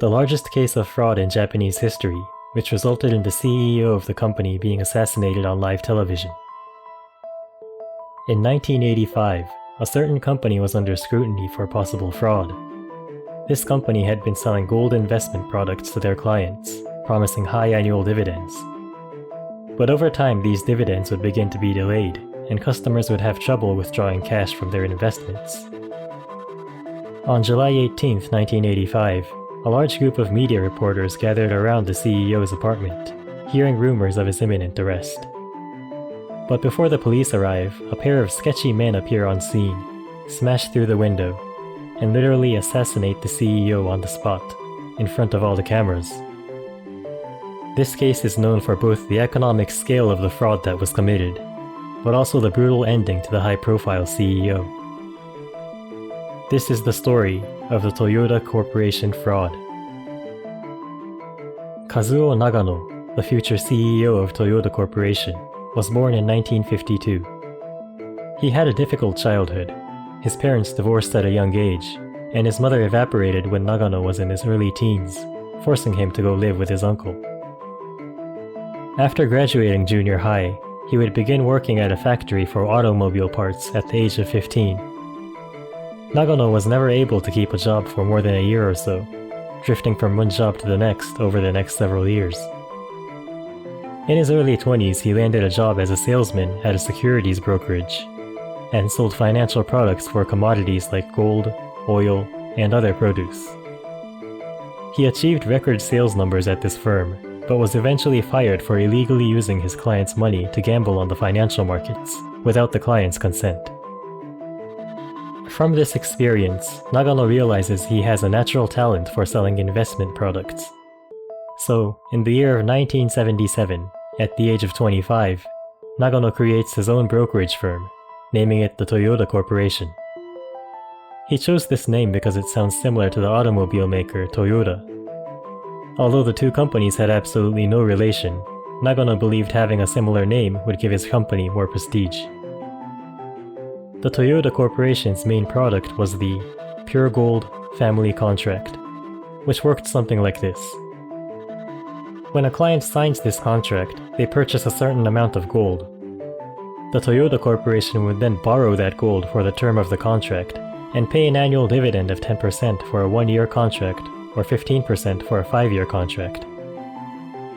the largest case of fraud in Japanese history, which resulted in the CEO of the company being assassinated on live television. In 1985, a certain company was under scrutiny for possible fraud. This company had been selling gold investment products to their clients, promising high annual dividends. But over time, these dividends would begin to be delayed, and customers would have trouble withdrawing cash from their investments. On July 18, 1985, a large group of media reporters gathered around the CEO's apartment, hearing rumors of his imminent arrest. But before the police arrive, a pair of sketchy men appear on scene, smash through the window, and literally assassinate the CEO on the spot, in front of all the cameras. This case is known for both the economic scale of the fraud that was committed, but also the brutal ending to the high-profile CEO. This is the story of the Toyota Corporation fraud. Kazuo Nagano, the future CEO of Toyota Corporation, was born in 1952. He had a difficult childhood. His parents divorced at a young age, and his mother evaporated when Nagano was in his early teens, forcing him to go live with his uncle. After graduating junior high, he would begin working at a factory for automobile parts at the age of 15. Nagano was never able to keep a job for more than a year or so, drifting from one job to the next over the next several years. In his early 20s, he landed a job as a salesman at a securities brokerage, and sold financial products for commodities like gold, oil, and other produce. He achieved record sales numbers at this firm, but was eventually fired for illegally using his clients' money to gamble on the financial markets, without the client's consent. From this experience, Nagano realizes he has a natural talent for selling investment products. So, in the year of 1977, at the age of 25, Nagano creates his own brokerage firm, naming it the Toyota Corporation. He chose this name because it sounds similar to the automobile maker Toyota. Although the two companies had absolutely no relation, Nagano believed having a similar name would give his company more prestige. The Toyota Corporation's main product was the Pure Gold Family Contract, which worked something like this. When a client signs this contract, they purchase a certain amount of gold. The Toyota Corporation would then borrow that gold for the term of the contract and pay an annual dividend of 10% for a 1-year contract or 15% for a 5-year contract.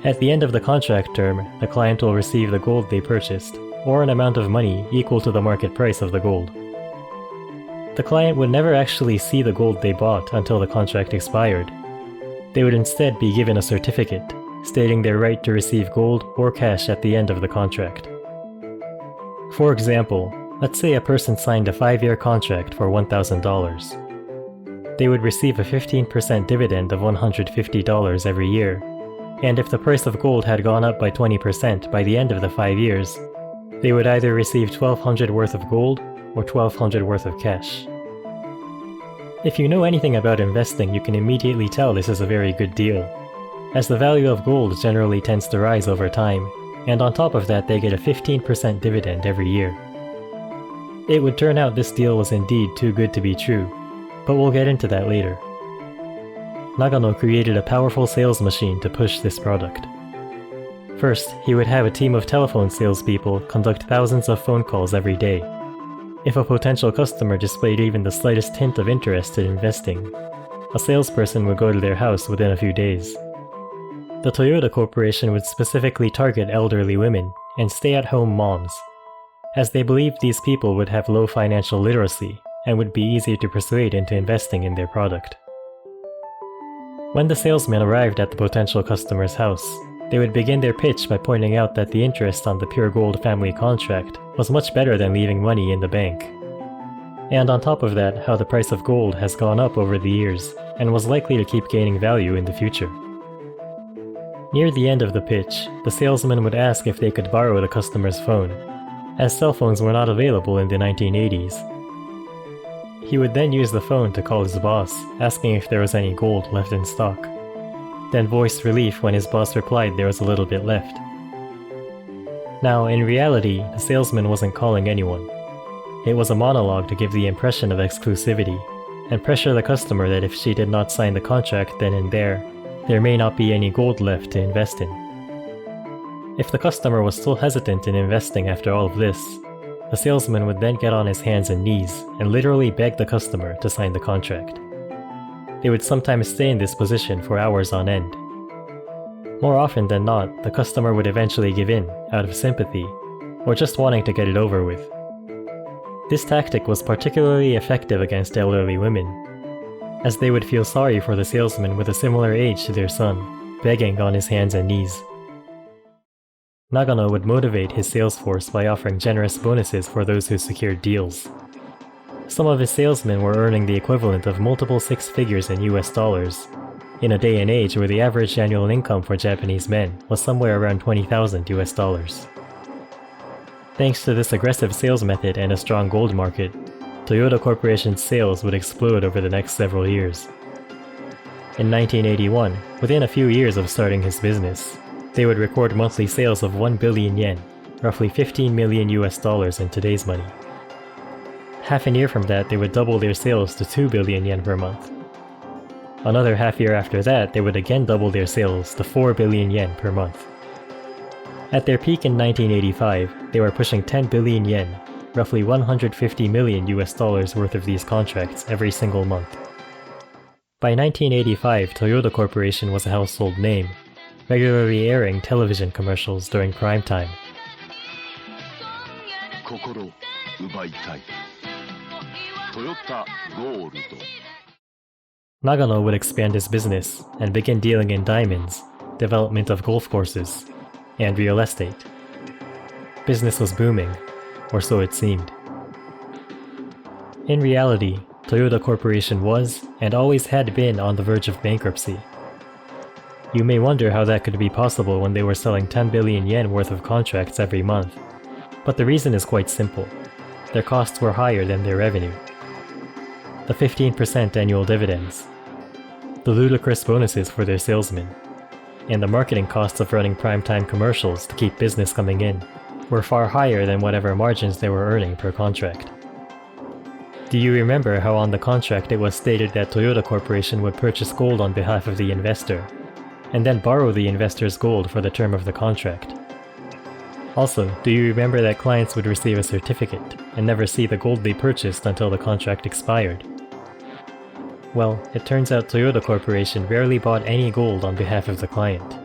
At the end of the contract term, the client will receive the gold they purchased, or an amount of money equal to the market price of the gold. The client would never actually see the gold they bought until the contract expired. They would instead be given a certificate, stating their right to receive gold or cash at the end of the contract. For example, let's say a person signed a 5-year contract for $1,000. They would receive a 15% dividend of $150 every year, and if the price of gold had gone up by 20% by the end of the 5 years, they would either receive $1,200 worth of gold or $1,200 worth of cash. If you know anything about investing, you can immediately tell this is a very good deal, as the value of gold generally tends to rise over time, and on top of that they get a 15% dividend every year. It would turn out this deal was indeed too good to be true, but we'll get into that later. Nagano created a powerful sales machine to push this product. First, he would have a team of telephone salespeople conduct thousands of phone calls every day. If a potential customer displayed even the slightest hint of interest in investing, a salesperson would go to their house within a few days. The Toyota Corporation would specifically target elderly women and stay-at-home moms, as they believed these people would have low financial literacy and would be easier to persuade into investing in their product. When the salesman arrived at the potential customer's house, they would begin their pitch by pointing out that the interest on the Pure Gold Family Contract was much better than leaving money in the bank. And on top of that, how the price of gold has gone up over the years and was likely to keep gaining value in the future. Near the end of the pitch, the salesman would ask if they could borrow the customer's phone, as cell phones were not available in the 1980s. He would then use the phone to call his boss, asking if there was any gold left in stock, then voice relief when his boss replied there was a little bit left. Now, in reality, the salesman wasn't calling anyone. It was a monologue to give the impression of exclusivity, and pressure the customer that if she did not sign the contract then and there may not be any gold left to invest in. If the customer was still hesitant in investing after all of this, the salesman would then get on his hands and knees and literally beg the customer to sign the contract. They would sometimes stay in this position for hours on end. More often than not, the customer would eventually give in out of sympathy or just wanting to get it over with. This tactic was particularly effective against elderly women, as they would feel sorry for the salesman with a similar age to their son, begging on his hands and knees. Nagano would motivate his sales force by offering generous bonuses for those who secured deals. Some of his salesmen were earning the equivalent of multiple six figures in US dollars, in a day and age where the average annual income for Japanese men was somewhere around 20,000 US dollars. Thanks to this aggressive sales method and a strong gold market, Toyota Corporation's sales would explode over the next several years. In 1981, within a few years of starting his business, they would record monthly sales of 1 billion yen, roughly 15 million US dollars in today's money. Half a year from that, they would double their sales to 2 billion yen per month. Another half year after that, they would again double their sales to 4 billion yen per month. At their peak in 1985, they were pushing 10 billion yen, roughly 150 million US dollars worth of these contracts every single month. By 1985, Toyota Corporation was a household name, regularly airing television commercials during prime time. Nagano would expand his business and begin dealing in diamonds, development of golf courses, and real estate. Business was booming, or so it seemed. In reality, Toyota Corporation was, and always had been, on the verge of bankruptcy. You may wonder how that could be possible when they were selling 10 billion yen worth of contracts every month, but the reason is quite simple. Their costs were higher than their revenue. The 15% annual dividends, the ludicrous bonuses for their salesmen, and the marketing costs of running primetime commercials to keep business coming in were far higher than whatever margins they were earning per contract. Do you remember how on the contract it was stated that Toyota Corporation would purchase gold on behalf of the investor, and then borrow the investor's gold for the term of the contract? Also, do you remember that clients would receive a certificate and never see the gold they purchased until the contract expired? Well, it turns out Toyota Corporation rarely bought any gold on behalf of the client.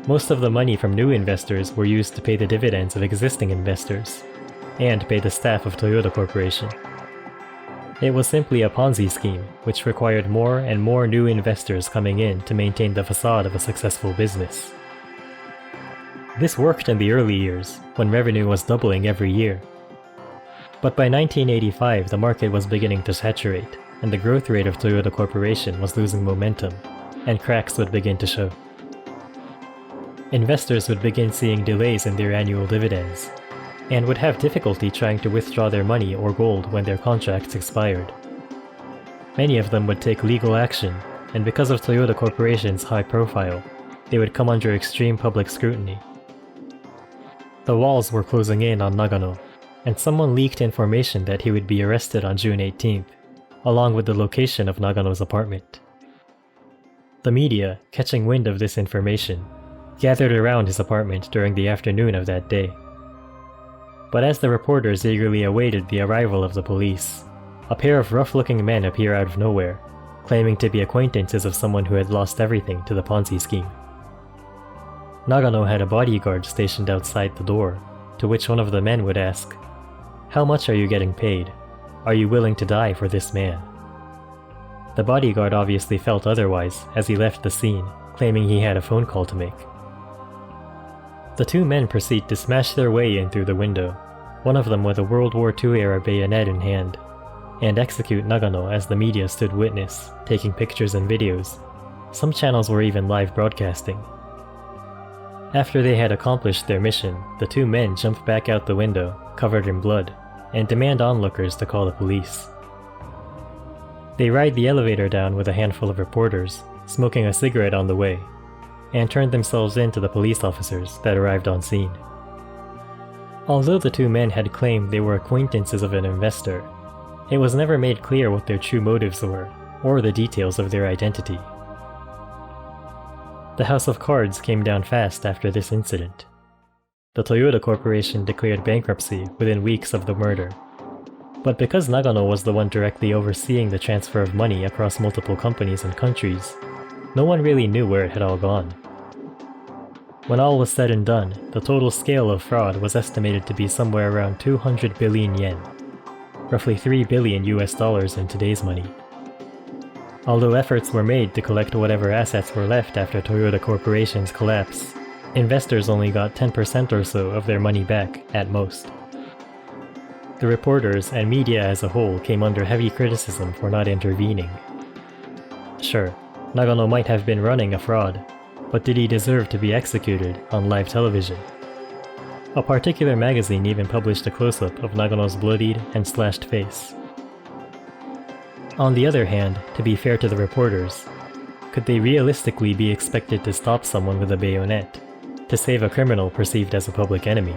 Most of the money from new investors were used to pay the dividends of existing investors, and pay the staff of Toyota Corporation. It was simply a Ponzi scheme, which required more and more new investors coming in to maintain the facade of a successful business. This worked in the early years, when revenue was doubling every year. But by 1985, the market was beginning to saturate, and the growth rate of Toyota Corporation was losing momentum, and cracks would begin to show. Investors would begin seeing delays in their annual dividends, and would have difficulty trying to withdraw their money or gold when their contracts expired. Many of them would take legal action, and because of Toyota Corporation's high profile, they would come under extreme public scrutiny. The walls were closing in on Nagano, and someone leaked information that he would be arrested on June 18th, along with the location of Nagano's apartment. The media, catching wind of this information, gathered around his apartment during the afternoon of that day. But as the reporters eagerly awaited the arrival of the police, a pair of rough-looking men appear out of nowhere, claiming to be acquaintances of someone who had lost everything to the Ponzi scheme. Nagano had a bodyguard stationed outside the door, to which one of the men would ask, "How much are you getting paid? Are you willing to die for this man?" The bodyguard obviously felt otherwise as he left the scene, claiming he had a phone call to make. The two men proceed to smash their way in through the window, one of them with a World War II-era bayonet in hand, and execute Nagano as the media stood witness, taking pictures and videos. Some channels were even live broadcasting. After they had accomplished their mission, the two men jump back out the window, covered in blood, and demand onlookers to call the police. They ride the elevator down with a handful of reporters, smoking a cigarette on the way, and turned themselves in to the police officers that arrived on scene. Although the two men had claimed they were acquaintances of an investor, It was never made clear what their true motives were, or the details of their identity. The House of Cards came down fast after this incident. The Toyota Corporation declared bankruptcy within weeks of the murder. But because Nagano was the one directly overseeing the transfer of money across multiple companies and countries, no one really knew where it had all gone. When all was said and done, the total scale of fraud was estimated to be somewhere around 200 billion yen, roughly $3 billion in today's money. Although efforts were made to collect whatever assets were left after Toyota Corporation's collapse, investors only got 10% or so of their money back, at most. The reporters and media as a whole came under heavy criticism for not intervening. Sure, Nagano might have been running a fraud, but did he deserve to be executed on live television? A particular magazine even published a close-up of Nagano's bloodied and slashed face. On the other hand, to be fair to the reporters, could they realistically be expected to stop someone with a bayonet, to save a criminal perceived as a public enemy?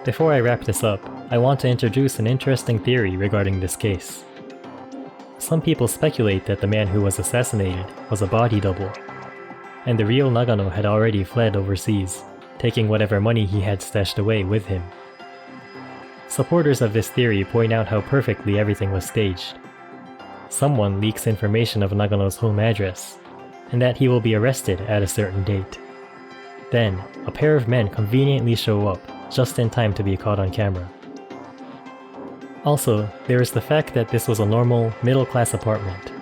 Before I wrap this up, I want to introduce an interesting theory regarding this case. Some people speculate that the man who was assassinated was a body double, and the real Nagano had already fled overseas, taking whatever money he had stashed away with him. Supporters of this theory point out how perfectly everything was staged. Someone leaks information of Nagano's home address, and that he will be arrested at a certain date. Then, a pair of men conveniently show up, just in time to be caught on camera. Also, there is the fact that this was a normal, middle-class apartment,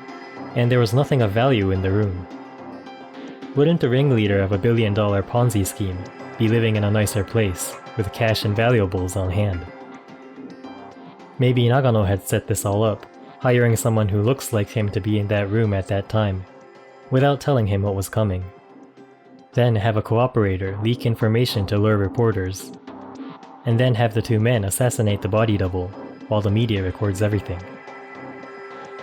and there was nothing of value in the room. Wouldn't the ringleader of a billion-dollar Ponzi scheme be living in a nicer place, with cash and valuables on hand? Maybe Nagano had set this all up, hiring someone who looks like him to be in that room at that time, without telling him what was coming. Then have a cooperator leak information to lure reporters, and then have the two men assassinate the body double, while the media records everything.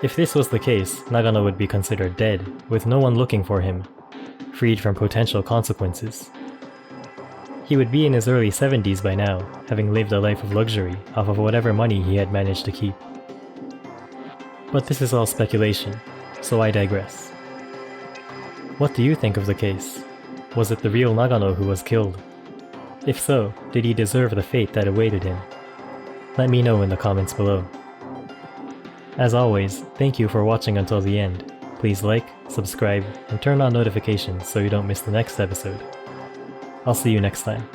If this was the case, Nagano would be considered dead, with no one looking for him, freed from potential consequences. He would be in his early 70s by now, having lived a life of luxury off of whatever money he had managed to keep. But this is all speculation, so I digress. What do you think of the case? Was it the real Nagano who was killed? If so, did he deserve the fate that awaited him? Let me know in the comments below. As always, thank you for watching until the end. Please like, subscribe, and turn on notifications so you don't miss the next episode. I'll see you next time.